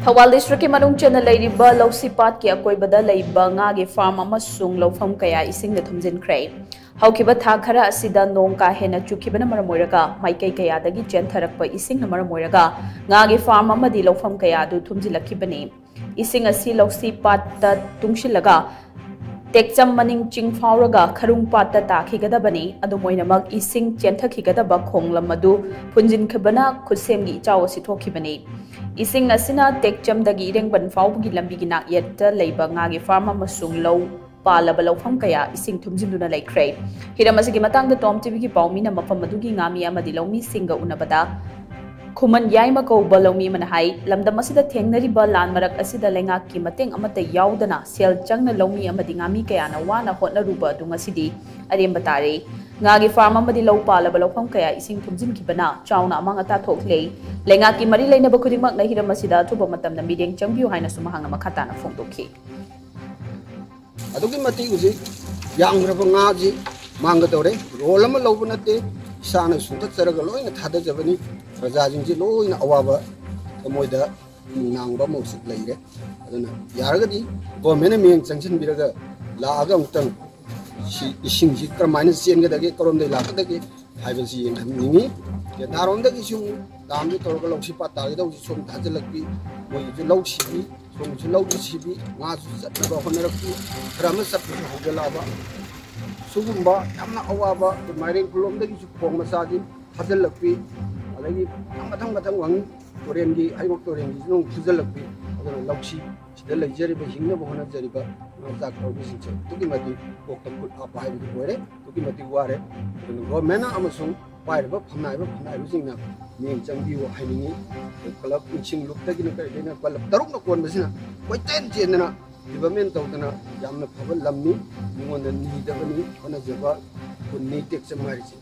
ꯊꯧꯕꯥꯜ ꯗꯤꯁꯇ꯭ꯔꯤꯛꯀꯤ ꯃꯅꯨꯡ ꯆꯟꯅ ꯂꯩꯔꯤꯕ ꯂꯧꯁꯤꯄꯥꯠꯀꯤ ꯑꯀꯣꯏꯕꯗ ꯂꯩꯕ ꯉꯥꯒꯤ ꯐꯥꯔꯝ ꯑꯃꯁꯨꯡ ꯂꯧꯐꯝ ꯀꯌꯥ ꯏꯁꯤꯡꯗ ꯊꯨꯝꯖꯤꯟꯈ꯭ꯔꯦ꯫ ꯍꯧꯈꯤꯕ ꯊꯥ ꯈꯔ ꯑꯁꯤꯗ ꯅꯣꯡ ꯀꯥ ꯍꯦꯟꯅ ꯆꯨꯈꯤꯕꯅ ꯃꯔꯝ ꯑꯣꯏꯔꯒ ꯃꯥꯏꯀꯩ ꯀꯌꯥꯗꯒꯤ ꯆꯦꯟꯊꯔꯛꯄ ꯏꯁꯤꯡꯅ ꯃꯔꯝ ꯑꯣꯏꯔꯒ ꯉꯥꯒꯤ ꯐꯥꯔꯝ ꯑꯃꯗꯤ ꯂꯧꯐꯝ ꯀꯌꯥ ꯑꯗꯨ ꯊꯨꯝꯖꯤꯜꯂꯛꯈꯤꯕꯅꯤ꯫ ꯏꯁꯤꯡ ꯑꯁꯤ ꯂꯧꯁꯤꯄꯥꯠꯇ ꯇꯨꯡꯁꯤꯜꯂꯒ ꯇꯦꯛꯆꯝ ꯃꯅꯤꯡ ꯆꯤꯡ ꯐꯥꯎꯔꯒ ꯈꯔꯨꯡꯄꯥꯠꯇ ꯇꯥꯈꯤꯒꯗꯕꯅꯤ꯫ ꯑꯗꯨꯝ ꯑꯣꯏꯅꯃꯛ ꯏꯁꯤꯡ ꯆꯦꯟꯊꯈꯤꯒꯗꯕ ꯈꯣꯡꯂꯝ ꯑꯗꯨ ꯐꯨꯟꯖꯤꯟꯈꯤꯕꯅ ꯈꯨꯠꯁꯦꯝꯒꯤ ꯏꯆꯥꯎ ꯑꯁꯤ ꯊꯣꯛꯈꯤꯕꯅꯤ꯫ ꯏꯁꯤꯡ ꯑꯁꯤꯅ ꯇꯦꯛꯆꯝꯗꯒꯤ ꯏꯔꯦꯡꯕꯟ ꯐꯥꯎꯕꯒꯤ ꯂꯝꯕꯤꯒꯤ ꯅꯥꯛꯌꯦꯠꯇ ꯂꯩꯕ ꯉꯥꯒꯤ ꯐꯥꯔꯝ ꯑꯃꯁꯨꯡ ꯂꯧ ꯄꯥꯜꯂꯕ ꯂꯧꯐꯝ ꯀꯌꯥ ꯏꯁꯤꯡ ꯊꯨꯝꯖꯤꯟꯗꯨꯅ ꯂꯩꯈ꯭ꯔꯦ꯫ ꯍꯤꯔꯝ ꯑꯁꯤꯒꯤ ꯃꯇꯥꯡꯗ ꯇꯣꯝ ꯇꯤꯚꯤꯒꯤ ꯄꯥꯎꯃꯤꯅ ꯃꯐꯝ ꯑꯗꯨꯒꯤ ꯉꯥꯃꯤ ꯑꯃꯗꯤ ꯂꯧꯃꯤꯁꯤꯡꯒ ꯎꯅꯕꯗ ꯈꯨꯃꯟ ꯌꯥꯏꯃ ꯀꯧꯕ ꯂꯧꯃꯤ ꯑꯃꯅ ꯍꯥꯏ, ꯂꯝꯗꯝ ꯑꯁꯤꯗ ꯊꯦꯡꯅꯔꯤꯕ ꯂꯥꯟ ꯃꯔꯛ ꯑꯁꯤꯗ ꯂꯩꯉꯥꯛꯀꯤ ꯃꯇꯦꯡ ꯑꯃꯠꯇ ꯌꯥꯎꯗꯅ ꯁꯦꯜ ꯆꯪꯅ ꯂꯧꯃꯤ ꯑꯃꯗꯤ ꯉꯥꯃꯤ ꯀꯌꯥꯅ ꯋꯥꯅ ꯍꯣꯠꯅꯔꯨꯕ ꯑꯗꯨ ꯉꯁꯤꯗꯤ ꯑꯔꯦꯝꯕ ꯇꯥꯔꯦ꯫ ꯉꯥꯒꯤ ꯐꯥꯔꯝ ꯑꯃꯗꯤ ꯂꯧ ꯄꯥꯜꯂꯕ ꯂꯧꯐꯝ ꯀꯌꯥ ꯏꯁꯤꯡ ꯊꯨꯝꯖꯤꯟꯈꯤꯕꯅ ꯆꯥꯎꯅ ꯑꯃꯥꯡ ꯑꯇꯥ ꯊꯣꯛꯂꯦ꯫ ꯂꯩꯉꯥꯛꯀꯤ ꯃꯔꯤ ꯂꯩꯅꯕ ꯈꯨꯗꯤꯡꯃꯛꯅ ꯍꯤꯔꯝ ꯑꯁꯤꯗ ꯑꯊꯨꯕ ꯃꯇꯝꯗ ꯃꯤꯠꯌꯦꯡ ꯆꯪꯕꯤꯌꯨ ꯍꯥꯏꯅꯁꯨ ꯃꯍꯥꯛꯅ ꯃꯈꯥ ꯇꯥꯅ ꯐꯣꯡꯗꯣꯛꯈꯤ꯫ ꯑꯗꯨꯒꯤ ꯃꯇꯤꯛ ꯍꯧꯖꯤꯛ ꯌꯥꯝꯈ꯭ꯔꯕ ꯉꯥꯁꯤ ꯃꯥꯡꯒꯗꯧꯔꯦ꯫ ꯔꯣꯜ ꯑꯃ ꯂꯧꯕ ꯅꯠꯇꯦ, ꯏꯁꯥꯅ ꯁꯨꯡꯊꯠꯆꯔꯒ ꯂꯣꯏꯅ ꯊꯥꯗꯖꯕꯅꯤ꯫ ꯄ꯭ꯔꯖꯥꯁꯤꯡꯁꯤ ꯂꯣꯏꯅ ꯑꯋꯥꯕ ꯊꯃꯣꯏꯗ ꯅꯨꯡꯅꯥꯡꯕ ꯑꯃꯁꯨ ꯂꯩꯔꯦ꯫ ꯑꯗꯨꯅ ꯌꯥꯔꯒꯗꯤ ꯒꯣꯔꯃꯦꯟꯅ ꯃꯤꯠꯌꯦꯡ ꯆꯪꯁꯤꯟꯕꯤꯔꯒ ꯂꯥꯛꯑꯒ ꯑꯃꯨꯛꯇꯪ ꯏꯁꯤꯡꯁꯤ ꯀꯔꯝꯍꯥꯏꯅ ꯆꯦꯟꯒꯗꯒꯦ, ꯀꯔꯣꯝꯗꯒꯤ ꯂꯥꯛꯀꯗꯒꯦ ꯍꯥꯏꯕꯁꯤ ꯌꯦꯡꯍꯟꯅꯤꯡꯉꯤ꯫ ꯇꯦꯟꯊꯥꯔꯣꯝꯗꯒꯤꯁꯨ ꯗꯥꯝꯗꯨ ꯇꯧꯔꯒ ꯂꯧꯁꯤꯄꯥꯠ ꯇꯥꯒꯗꯧꯁꯤ ꯁꯣꯝ ꯊꯥꯖꯤꯜꯂꯛꯄꯤ, ꯃꯣꯏꯒꯤꯁꯨ ꯂꯧ ꯁꯤꯕꯤ, ꯁꯣꯝꯒꯤꯁꯨ ꯂꯧꯁꯨ ꯁꯤꯕꯤ, ꯉꯥꯁꯨ ꯆꯠꯅꯕ ꯍꯣꯠꯅꯔꯛꯄꯤ, ꯈꯔ ꯑꯃ ꯆꯠꯄꯁꯨ ꯍꯧꯖꯤꯜꯂꯛꯑꯕ ꯁꯤꯒꯨꯝꯕ ꯌꯥꯝꯅ ꯑꯋꯥꯕ ꯃꯥꯏꯔꯦꯟ ꯈꯨꯜꯂꯣꯝꯗꯒꯤꯁꯨ ꯈꯣꯡ ꯃꯆꯥꯁꯤ ꯐꯥꯖꯤꯜꯂꯛꯄꯤ, ꯑꯗꯒꯤ ꯃꯊꯪ ꯋꯥꯡ ꯇꯨꯔꯦꯟꯒꯤ ꯍꯩꯔꯣꯛ ꯇꯨꯔꯦꯟꯒꯤꯁꯨ ꯑꯃꯨꯛ ꯐꯨꯖꯤꯜꯂꯛꯄꯤ꯫ ꯑꯗꯨꯅ ꯂꯧꯁꯤ ꯁꯤꯗ ꯂꯩꯖꯔꯤꯕ ꯍꯤꯡꯅꯕ ꯍꯣꯠꯅꯖꯔꯤꯕ ꯉꯥ ꯆꯥꯛ ꯇꯧꯕꯁꯤꯡꯁꯦ ꯑꯗꯨꯛꯀꯤ ꯃꯇꯤꯛ ꯀꯣꯛꯇ ꯈꯨꯠ ꯍꯥꯞꯄ ꯍꯥꯏꯕꯗꯨ ꯑꯣꯏꯔꯦ, ꯑꯗꯨꯛꯀꯤ ꯃꯇꯤꯛ ꯋꯥꯔꯦ꯫ ꯑꯗꯨꯅ ꯒꯣꯔꯃꯦꯟꯅ ꯑꯃꯁꯨꯡ ꯄꯥꯏꯔꯤꯕ ꯐꯝꯅꯥꯏꯕꯁꯤꯡꯅ ꯃꯤꯠꯌꯦꯡ ꯆꯪꯕꯤꯌꯨ ꯍꯥꯏꯅꯤꯡꯉꯤ꯫ ꯀ꯭ꯂꯕ ꯏꯁꯤꯡ ꯂꯨꯞꯇꯒꯤꯅ ꯀꯔꯤꯗꯩꯅ ꯀ꯭ꯂꯕ ꯇꯔꯨꯛꯅ ꯀꯣꯟꯕꯁꯤꯅ ꯀꯣꯏꯆꯦꯟ ꯆꯦꯟꯗꯅ ꯗꯤꯕꯂꯞꯃꯦꯟ ꯇꯧꯗꯅ ꯌꯥꯝꯅ ꯐꯕ ꯂꯝꯅꯤ, ꯃꯤꯉꯣꯟꯗ ꯅꯤꯗꯕꯅꯤ, ꯍꯣꯠꯅꯖꯕ ꯈꯨꯟꯅꯤ ꯇꯦꯛꯆꯝ ꯍꯥꯏꯔꯤꯁꯦ꯫